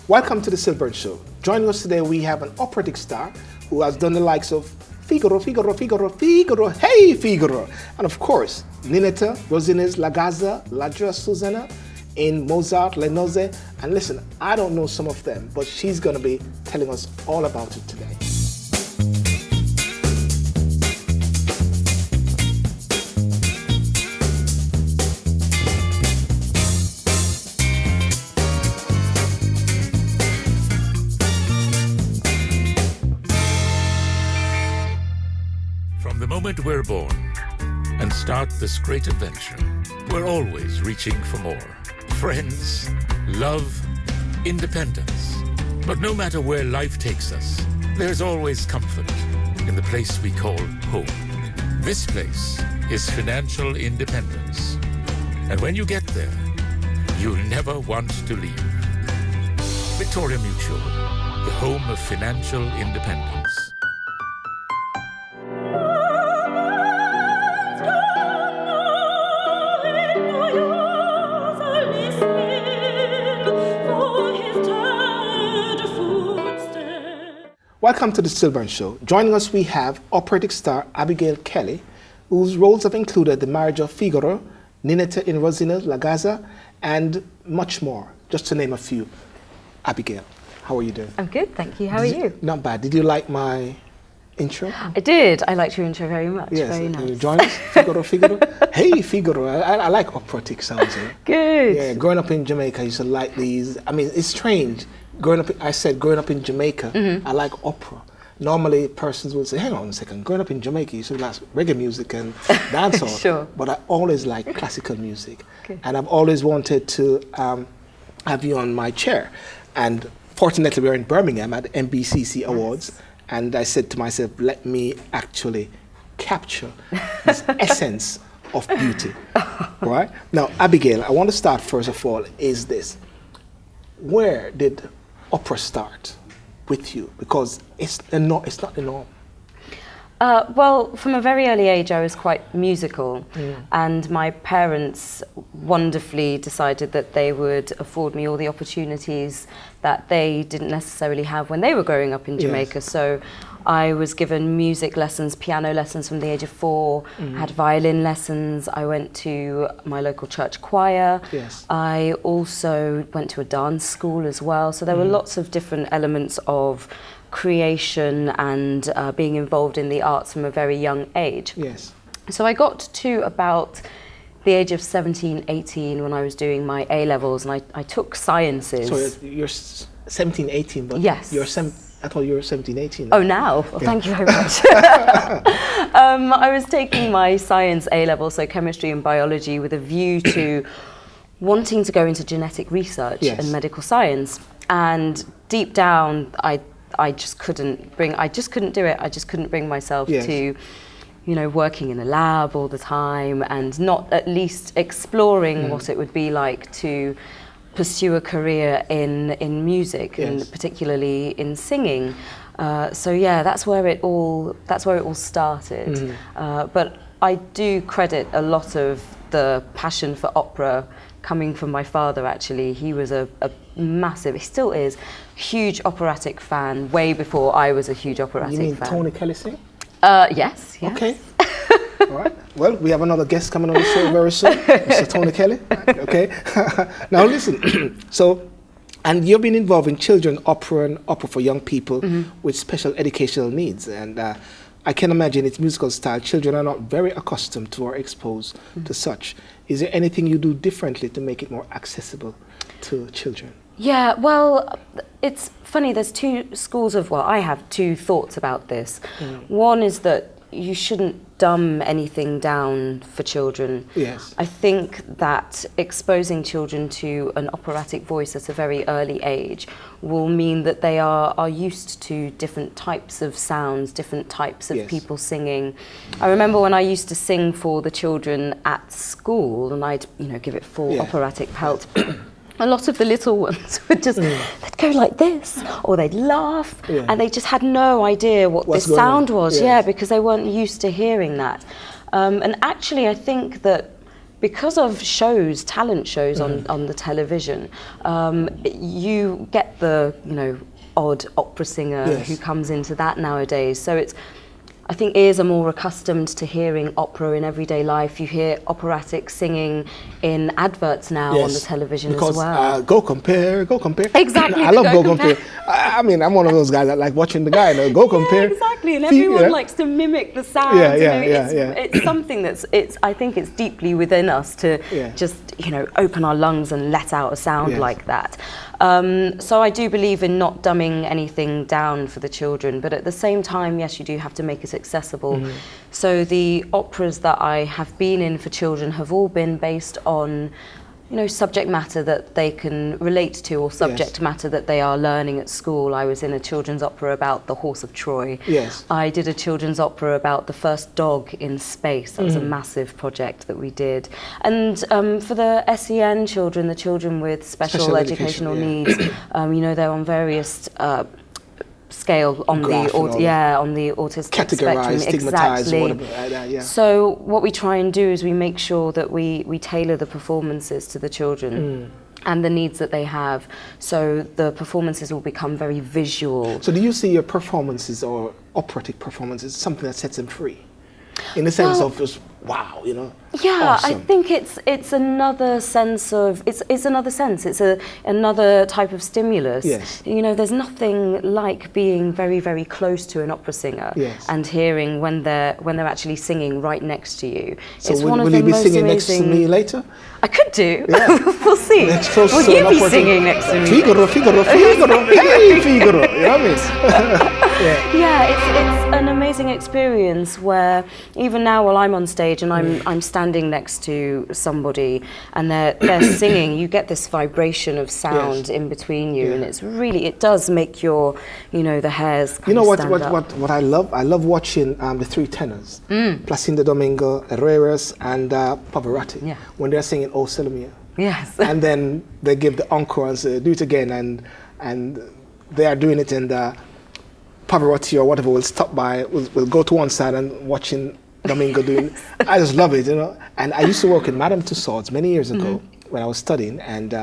Welcome to the SYLBOURNE Show. Joining us today, we have an operatic star who has done the likes of Figaro, hey Figaro, and of course, Ninetta, Rossini's Gazza, Ladra, Susanna, in Mozart, Nozze, and listen, I don't know some of them, but she's going to be telling us all about it today. From the moment we're born and start this great adventure, we're always reaching for more. Friends, love, independence. But no matter where life takes us, there's always comfort in the place we call home. This place is financial independence. And when you get there, you'll never want to leave. Victoria Mutual, the home of financial independence. Welcome to the SYLBOURNE Show. Joining us, we have operatic star Abigail Kelly, whose roles have included The Marriage of Figaro, Ninetta in Rossini's Gazza, and much more, just to name a few. Abigail, how are you doing? I'm good, thank you. How are you? Not bad. Did you like my intro? I did. I liked your intro very much. Yes. Very nice. You join us? Figaro. Hey, Figaro. I like operatic sounds. Eh? Good. Yeah, growing up in Jamaica, I used to like these. I mean, it's strange. Growing up in Jamaica, I like opera. Normally, persons will say, hang on a second, growing up in Jamaica, you should like reggae music and dancehall. Sure. But I always like classical music. Okay. And I've always wanted to have you on my chair. And fortunately, we're in Birmingham at the MBCC Awards. And I said to myself, let me actually capture this essence of beauty. Right? Now, Abigail, I want to start first of all, is this. Where did opera start with you? Because it's not the norm. Well, from a very early age, I was quite musical, and my parents wonderfully decided that they would afford me all the opportunities that they didn't necessarily have when they were growing up in Jamaica. Yes. So I was given music lessons, piano lessons from the age of 4, had violin lessons, I went to my local church choir. Yes. I also went to a dance school as well, so there were lots of different elements of creation and being involved in the arts from a very young age. Yes. So I got to about the age of 17, 18 when I was doing my A-levels, and I took sciences. So you're 17, 18, but yes. I thought you were 17, 18. Oh, now? Well, thank you very much. I was taking my science A-level, so chemistry and biology, with a view to wanting to go into genetic research and medical science. And deep down, I just couldn't do it. I just couldn't bring myself to, working in a lab all the time and not at least exploring what it would be like to pursue a career in music and particularly in singing. So yeah, that's where it all started. But I do credit a lot of the passion for opera coming from my father, actually. He was a massive, he still is, huge operatic fan, way before I was a huge operatic fan. You mean Tony Kelly sing? Yes. Okay. All right. Well, we have another guest coming on the show very soon, Mr. Tony Kelly. Okay. Now listen, and you've been involved in children opera and opera for young people with special educational needs. And I can imagine its musical style. Children are not very accustomed to or exposed to such. Is there anything you do differently to make it more accessible to children? Yeah, well, it's funny, there's I have two thoughts about this. One is that you shouldn't dumb anything down for children. Yes. I think that exposing children to an operatic voice at a very early age will mean that they are used to different types of sounds, different types of people singing. I remember when I used to sing for the children at school, and I'd give it full operatic pelt. A lot of the little ones would just, they'd go like this, or they'd laugh, and they just had no idea what this sound was, because they weren't used to hearing that. And actually, I think that because of shows, talent shows on the television, you get the, odd opera singer who comes into that nowadays. So I think ears are more accustomed to hearing opera in everyday life. You hear operatic singing in adverts now on the television because, as well. Go compare. Exactly. I love Go Compare. I mean, I'm one of those guys that like watching the guy, Go Compare. Exactly, and everyone likes to mimic the sound. It's something I think it's deeply within us to just, open our lungs and let out a sound like that. So I do believe in not dumbing anything down for the children, but at the same time, yes, you do have to make it accessible. So the operas that I have been in for children have all been based on, subject matter that they can relate to, or subject matter that they are learning at school. I was in a children's opera about the Horse of Troy. Yes. I did a children's opera about the first dog in space. That was a massive project that we did. And for the SEN children, the children with special educational needs, they're on various scale on the autistic categorized, spectrum. stigmatized, exactly. whatever like that, So what we try and do is we make sure that we tailor the performances to the children and the needs that they have. So the performances will become very visual. So do you see your performances or operatic performances something that sets them free? In the sense of just wow, Yeah, awesome. I think it's another sense of it's another sense. It's another type of stimulus. Yes. There's nothing like being very, very close to an opera singer and hearing when they're actually singing right next to you. So it's will you be singing next to me later? I could do. Yeah. We'll see. Will you be singing next to me? Figaro. Hey, Figaro. You know what I mean? It's an amazing experience where even now while I'm on stage and I'm standing next to somebody and they're singing, you get this vibration of sound in between you, and it does make your, the hairs kind of stand up. What I love watching the three tenors, Placido Domingo, Herreras, and Pavarotti, when they're singing O Sole Mio. Yes. And then they give the encore and say, do it again, and they are doing it, and Pavarotti or whatever will stop by, will go to one side and watching Domingo doing. I just love it, And I used to work in Madame Tussauds many years ago when I was studying, and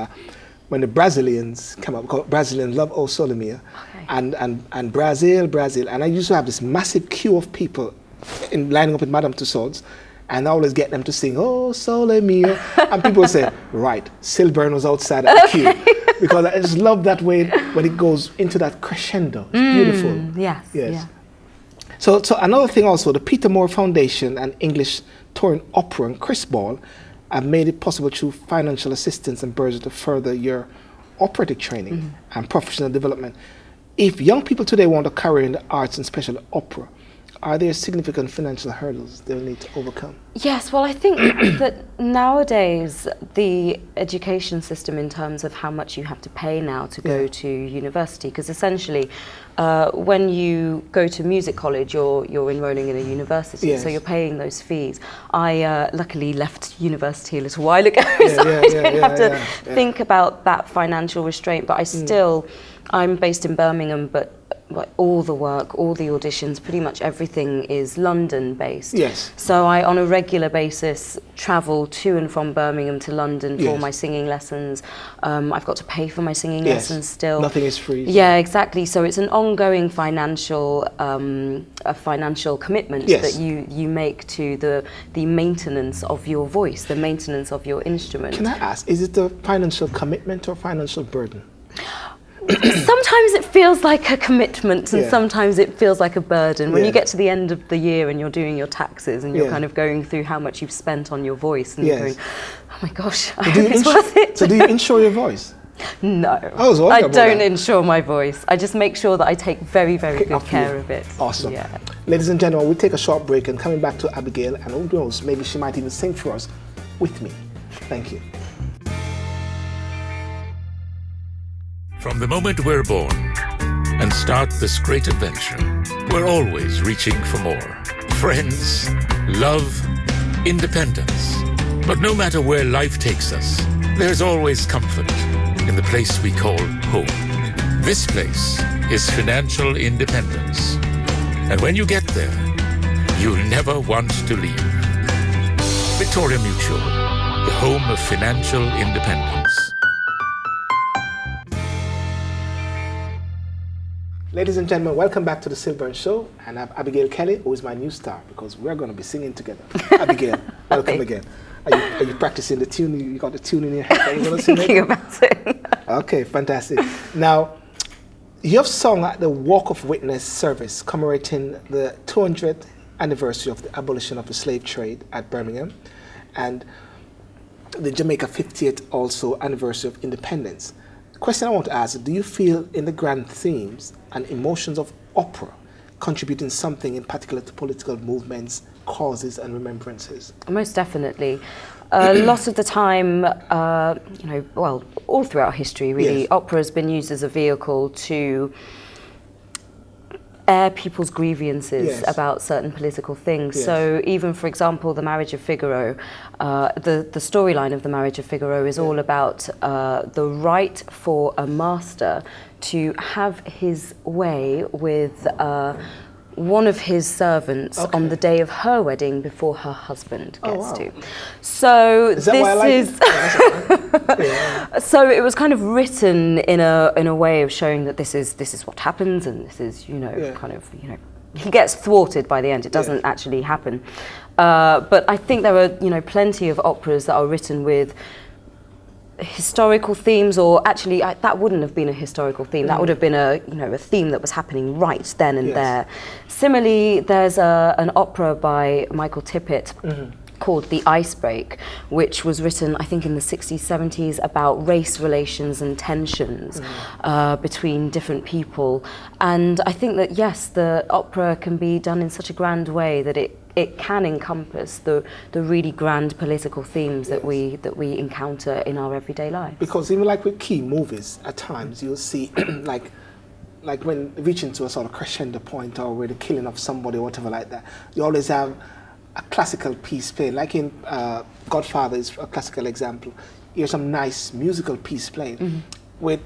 when the Brazilians come up, because Brazilians love O Sole Mio, and Brazil, and I used to have this massive queue of people lining up in Madame Tussauds, and I always get them to sing "Oh Sole Mio," and people would say, "Right, SYLBOURNE was outside at the queue," because I just love that way when it goes into that crescendo. It's beautiful. Yes. Yeah. So another thing also, the Peter Moore Foundation and English Touring Opera and Chris Ball have made it possible through financial assistance and bursaries to further your operatic training and professional development. If young people today want a career in the arts and especially opera, are there significant financial hurdles they'll need to overcome? Yes, well, I think that nowadays the education system, in terms of how much you have to pay now to go to university, because essentially when you go to music college, you're enrolling in a university, so you're paying those fees. I luckily left university a little while ago, so I didn't have to think about that financial restraint, but I'm based in Birmingham, but all the work, all the auditions, pretty much everything is London based. Yes. So I, on a regular basis, travel to and from Birmingham to London for my singing lessons. I've got to pay for my singing lessons still. Nothing is free. Yeah, exactly. So it's an ongoing financial commitment that you make to the maintenance of your voice, the maintenance of your instrument. Can I ask, is it a financial commitment or financial burden? Sometimes it feels like a commitment and sometimes it feels like a burden. When you get to the end of the year and you're doing your taxes and you're kind of going through how much you've spent on your voice and you're going, oh my gosh, I hope it's worth it. So do you insure your voice? No, I don't insure my voice. I just make sure that I take very, very good care of it. Awesome. Yeah. Ladies and gentlemen, we'll take a short break, and coming back to Abigail, and who knows, maybe she might even sing for us with me. Thank you. From the moment we're born and start this great adventure, we're always reaching for more. Friends, love, independence. But no matter where life takes us, there's always comfort in the place we call home. This place is financial independence. And when you get there, you'll never want to leave. Victoria Mutual. the home of financial independence. Ladies and gentlemen, welcome back to the SYLBOURNE Show, and I have Abigail Kelly, who is my new star, because we're going to be singing together. Abigail, welcome again. Are you practicing the tune? You got the tune in your head that you're going to sing? Thinking about it. Okay, fantastic. Now, you have sung at the Walk of Witness service commemorating the 200th anniversary of the abolition of the slave trade at Birmingham, and the Jamaica 50th also anniversary of independence. The question I want to ask, do you feel in the grand themes and emotions of opera contributing something in particular to political movements, causes and remembrances? Most definitely. Lots of the time, well, all throughout history really, opera has been used as a vehicle to air people's grievances about certain political things. So even, for example, the Marriage of Figaro, the storyline of the Marriage of Figaro is all about the right for a master to have his way with one of his servants on the day of her wedding before her husband gets to. So is that why I like it? So it was kind of written in a way of showing that this is what happens, and this is kind of he gets thwarted by the end. It doesn't actually happen. But I think there are plenty of operas that are written with historical themes, or actually that wouldn't have been a historical theme. That would have been a theme that was happening right then and there. Similarly, there's an opera by Michael Tippett called The Icebreak, which was written, I think, in the 60s, 70s about race relations and tensions between different people. And I think that, yes, the opera can be done in such a grand way that it can encompass the really grand political themes that we encounter in our everyday lives. Because even like with key movies, at times you'll see like when reaching to a sort of crescendo point, or with the killing of somebody or whatever like that, you always have a classical piece playing. Like in Godfather is a classical example. Here's some nice musical piece playing with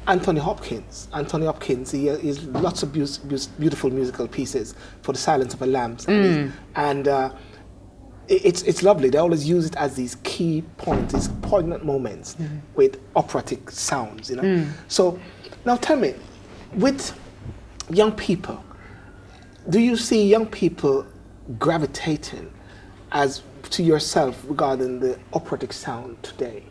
Anthony Hopkins. Anthony Hopkins, he has lots of beautiful musical pieces for The Silence of the Lambs, and it's lovely. They always use it as these key points, these poignant moments with operatic sounds, So now tell me, with young people, do you see young people gravitating as to yourself regarding the operatic sound today?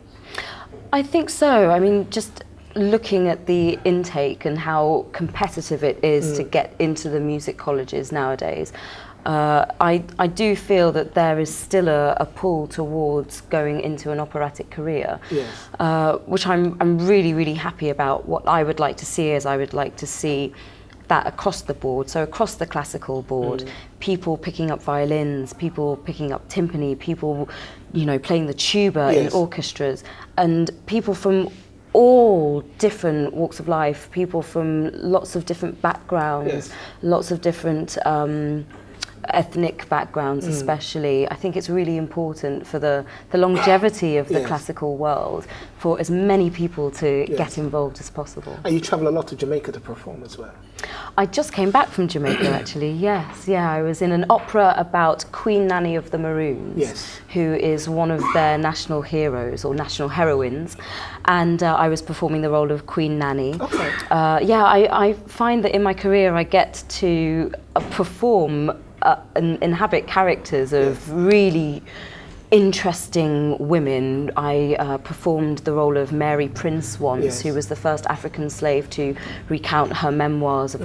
I think so. I mean, just looking at the intake and how competitive it is to get into the music colleges nowadays, I do feel that there is still a pull towards going into an operatic career, which I'm really, really happy about. What I would like to see is I would like to see that across the board, so across the classical board, people picking up violins, people picking up timpani, people, playing the tuba in orchestras, and people from all different walks of life, people from lots of different backgrounds, lots of different ethnic backgrounds especially. I think it's really important for the longevity of the classical world for as many people to get involved as possible. And you travel a lot to Jamaica to perform as well? I just came back from Jamaica actually, yes. Yeah, I was in an opera about Queen Nanny of the Maroons, who is one of their national heroes or national heroines, and I was performing the role of Queen Nanny. Okay. I find that in my career I get to perform and inhabit characters of really interesting women. I performed the role of Mary Prince once, who was the first African slave to recount her memoirs of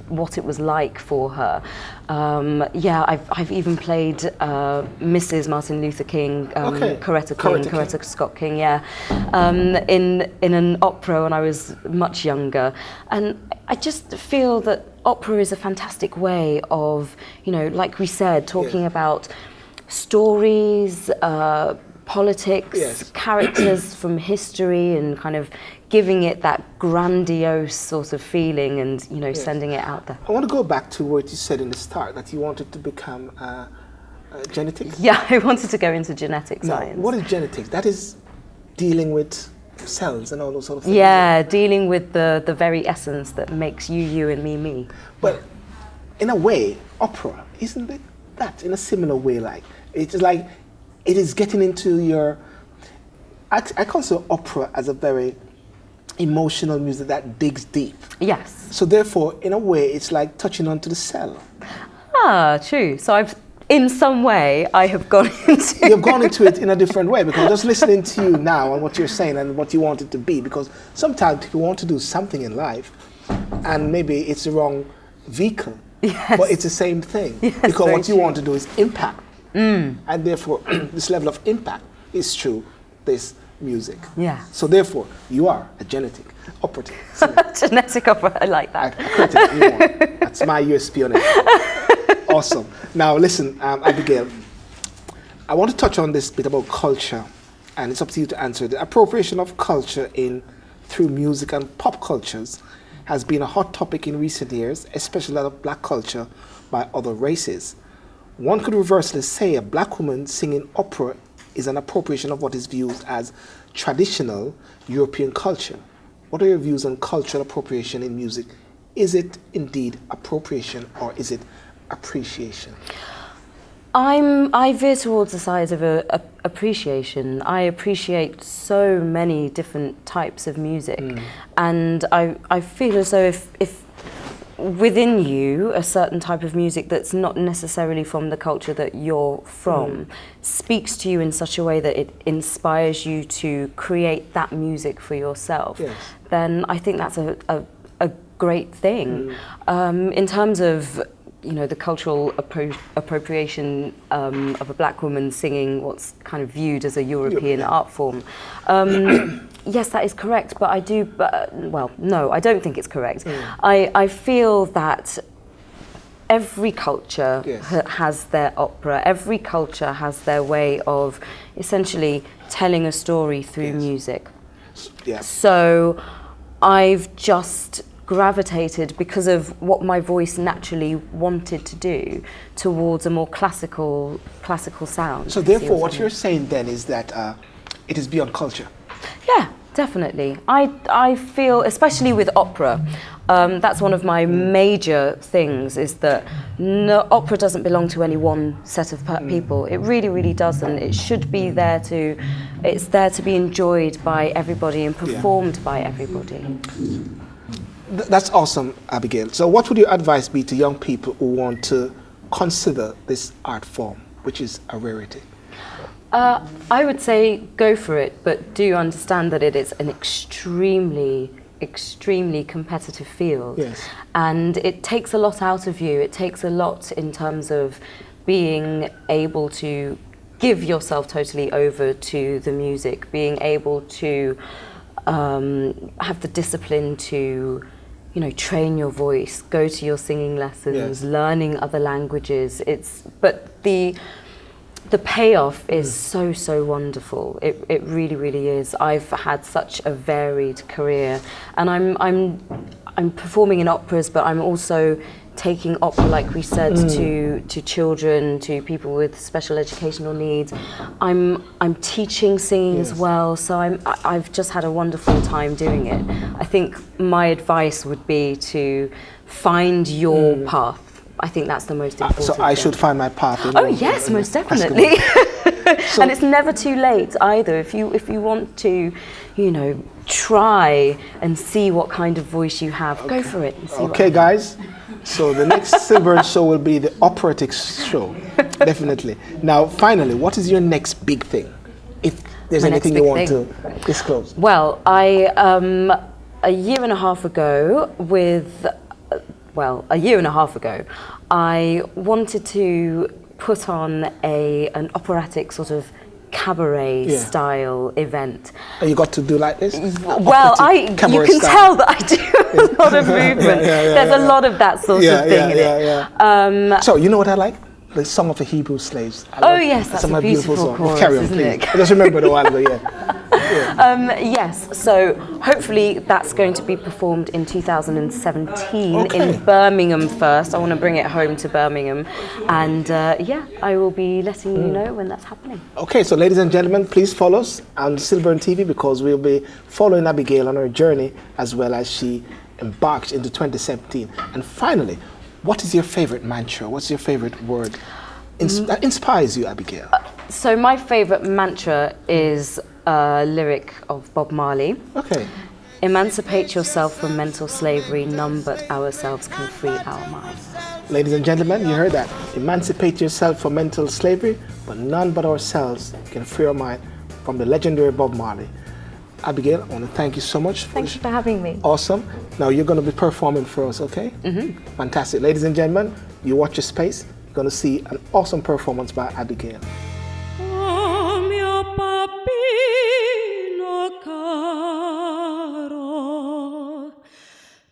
what it was like for her. I've even played Mrs. Martin Luther King, Coretta Scott King, in an opera when I was much younger. And I just feel that opera is a fantastic way of, like we said, talking about stories, politics, characters from history, and kind of giving it that grandiose sort of feeling and, sending it out there. I want to go back to what you said in the start, that you wanted to become genetics. Yeah, I wanted to go into genetic science. What is genetics? That is dealing with cells and all those sort of things. Yeah, dealing with the very essence that makes you, you, and me. But in a way, opera, isn't it that in a similar way? Like, it's like it is getting into your I consider opera as a very emotional music that digs deep. Yes. So therefore, in a way, it's like touching onto the cell. Ah, true. So in some way, I have gone into... You've gone into it in a different way, because just listening to you now and what you're saying and what you want it to be, because sometimes people want to do something in life and maybe it's the wrong vehicle, yes. but it's the same thing. Yes, because what you true. want to do is impact. And therefore, this level of impact is through this music. Yeah. So therefore, you are a genetic operative. Genetic opera, I like that. A critic, you are. That's my USP on it. Awesome. Now listen, Abigail, I want to touch on this bit about culture, and it's up to you to answer. The appropriation of culture through music and pop cultures has been a hot topic in recent years, especially that of black culture by other races. One could reversely say a black woman singing opera is an appropriation of what is viewed as traditional European culture. What are your views on cultural appropriation in music? Is it indeed appropriation, or is it appreciation? I veer towards the side of appreciation. I appreciate so many different types of music, and I feel as though if within you a certain type of music that's not necessarily from the culture that you're from speaks to you in such a way that it inspires you to create that music for yourself, yes. Then I think that's a great thing. In terms of the cultural appropriation of a black woman singing what's kind of viewed as a European art form. Yes, that is correct, but no, I don't think it's correct. I feel that every culture has their opera, every culture has their way of essentially telling a story through music. So I've just gravitated, because of what my voice naturally wanted to do, towards a more classical sound. So therefore what you're saying then is that it is beyond culture. Yeah, definitely. I feel, especially with opera, that's one of my major things, is that opera doesn't belong to any one set of people. It really, really doesn't. It should be it's there to be enjoyed by everybody and performed by everybody. That's awesome, Abigail. So what would your advice be to young people who want to consider this art form, which is a rarity? I would say go for it, but do understand that it is an extremely competitive field. Yes. And it takes a lot out of you. It takes a lot in terms of being able to give yourself totally over to the music, being able to have the discipline to train your voice, go to your singing lessons, learning other languages. But the payoff is so wonderful. It really, really is. I've had such a varied career, and I'm performing in operas, but I'm also taking opera, like we said, to children, to people with special educational needs. I'm teaching singing as well, so I've just had a wonderful time doing it. I think my advice would be to find your path. I think that's the most important So I should find my path. Yes, most definitely. And it's never too late either. If you want to, try and see what kind of voice you have, go for it. And see guys. So the next SYLBOURNE show will be the operatics show, definitely. Now, finally, what is your next big thing? If there's anything you want to disclose. Well, a year and a half ago, I wanted to put on an operatic sort of cabaret style event. And you got to do like this? Well, you can tell that I do a lot of movement. There's a lot of that sort of thing in it. So you know what I like? The Song of the Hebrew Slaves. That's a beautiful song. Chorus, carry on, isn't please. it? I just remembered a while ago, Yes, so hopefully that's going to be performed in 2017 in Birmingham first. I want to bring it home to Birmingham, and I will be letting you know when that's happening. Okay, so ladies and gentlemen, please follow us on SYLBOURNE TV, because we'll be following Abigail on her journey as well as she embarks into 2017. And finally, what is your favorite mantra? What's your favorite word that inspires you, Abigail? So my favorite mantra is a lyric of Bob Marley. Okay. Emancipate yourself from mental slavery, none but ourselves can free our minds. Ladies and gentlemen, you heard that. Emancipate yourself from mental slavery, but none but ourselves can free our mind, from the legendary Bob Marley. Abigail, I want to thank you so much. Thank you for having me. Awesome. Now you're going to be performing for us, okay? Mm-hmm. Fantastic. Ladies and gentlemen, you watch your space. You're going to see an awesome performance by Abigail. Oh, mio papino caro,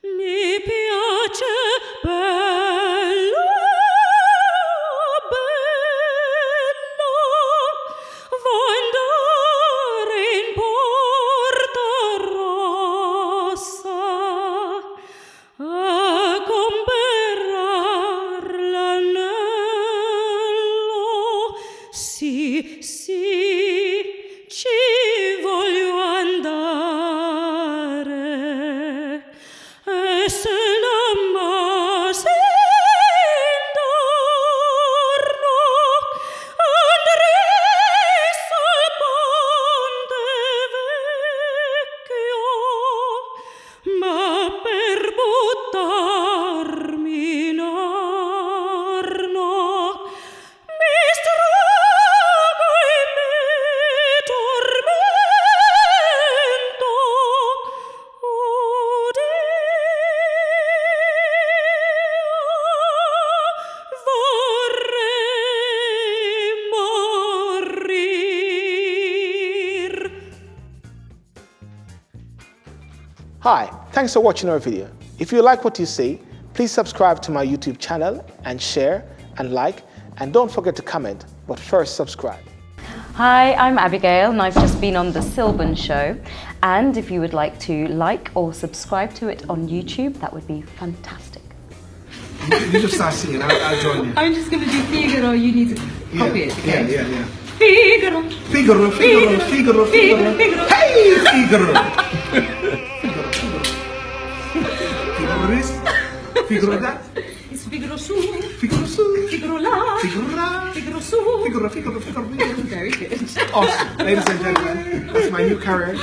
mi piace bello, bello, vuoi andare in Porta Rossa a comperar l'anello? Sì, sì, ci voglio andare, e se l'ammassi intorno andrei sul ponte vecchio, ma per buttarmi in Arno mi strago e mi tormento. Oddio, vorrei morir. Hi, thanks for watching our video. If you like what you see, please subscribe to my YouTube channel and share and like, and don't forget to comment, but first subscribe. Hi, I'm Abigail and I've just been on the SYLBOURNE Show. And if you would like to like or subscribe to it on YouTube, that would be fantastic. You just start singing, I'll join you. I'm just going to do Figaro, you need to copy it, okay? Yeah. Figaro, Figaro, Figaro, Figaro, Figaro. Figaro. Hey, Figaro! Figaro this, Figaro that, It's Figaro su, Figaro su, Figaro la, Figaro la, Figaro su. Figaro, Figaro, Figaro, Figaro. Very good. Awesome. Ladies and gentlemen, that's my new career.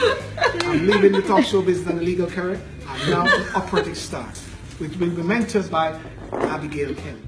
I'm leaving the talk show business and the legal career. I'm now an operatic star, which will be mentored by Abigail Kelly.